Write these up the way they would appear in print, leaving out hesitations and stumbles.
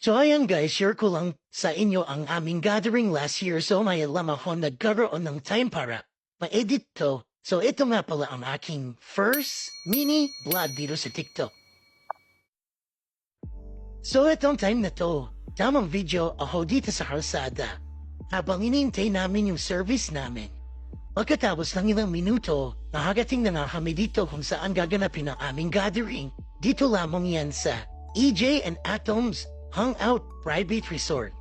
So ayan guys, share ko lang sa inyo ang aming gathering last year, so may alam ako nagkaroon ng time para ma-edit to. So ito nga pala ang aking first mini vlog dito sa TikTok. So itong time na to, tamang video ako dito sa kalsada habang inintay namin yung service namin. Pagkatapos ng ilang minuto, nakagating na nga kami dito kung saan gaganapin ang aming gathering. Dito lamang yan sa EJ and Atoms Hangout Private Resort.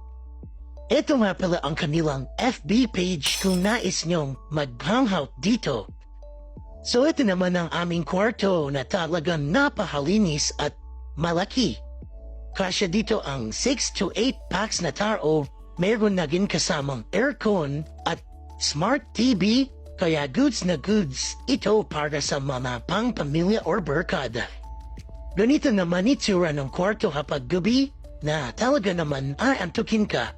Ito nga pala ang kanilang FB page kung nais nyong mag-hangout dito. So ito naman ang aming kwarto na talagang napakalinis at malaki. Kasya dito ang 6 to 8 packs na tao, meron na din kasamang aircon at Smart TV, kaya goods na goods ito para sa mga pang-pamilya or barkada. Ganito naman itsura ng kwarto kapag gabi na talaga naman aantukin ka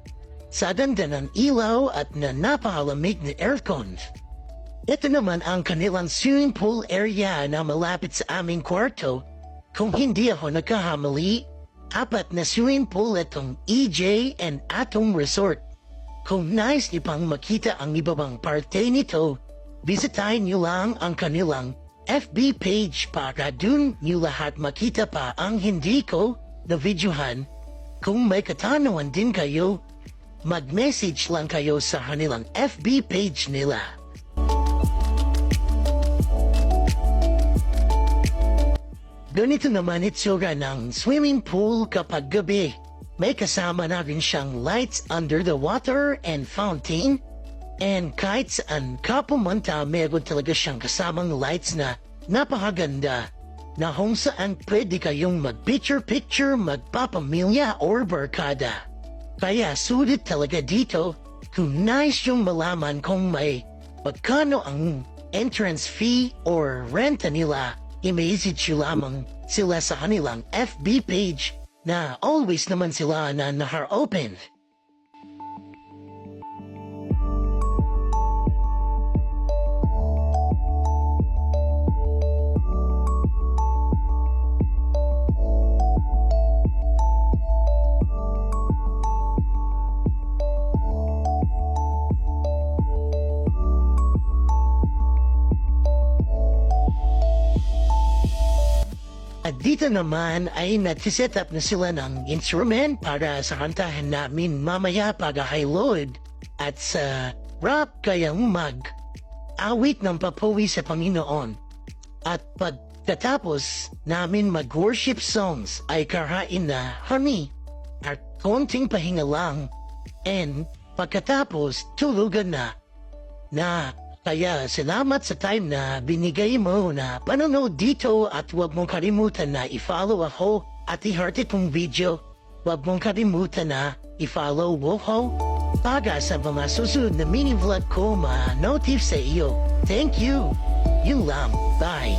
sa ganda ng ilaw at na napakalamig na aircon. Ito naman ang kanilang swimming pool area na malapit sa aming kwarto. Kung hindi ako nagkahamali, 4 na swimming pool itong EJ and Atom Resort. Kung nais niyo pang makita ang iba pang parte nito, bisitahin niyo lang ang kanilang FB page para dun niyo lahat makita pa ang hindi ko na videohan. Kung may katanungan din kayo, mag-message lang kayo sa kanilang FB page nila. Ganito naman itsura ng swimming pool kapag gabi. May kasama na rin siyang lights under the water and fountain. And kahit saan ka pumunta, meron talaga siyang kasamang lights na napakaganda na kung saan pwede kayong mag-picture-picture, magpapamilya or barkada. Kaya sulit talaga dito kung nais yung malaman kung may magkano ang entrance fee or renta nila, i-message lamang sila sa kanilang FB page na always naman sila na naka-open. At dito naman ay nag-set up na sila ng instrument para sa kantahan namin mamaya pag high load at sa rap kayang mag-awit ng papuwi sa Panginoon. At pagkatapos namin mag-worship songs ay karain na honey at konting pahinga lang and pagkatapos tulugan na. Kaya salamat sa time na binigay mo na panonood dito at huwag mong kalimutan na i-follow ako at i-heart itong video. Huwag mong kalimutan na i-follow ako para sa mga susunod na mini vlog ko ma-notif sa iyo. Thank you. Yun lang. Bye.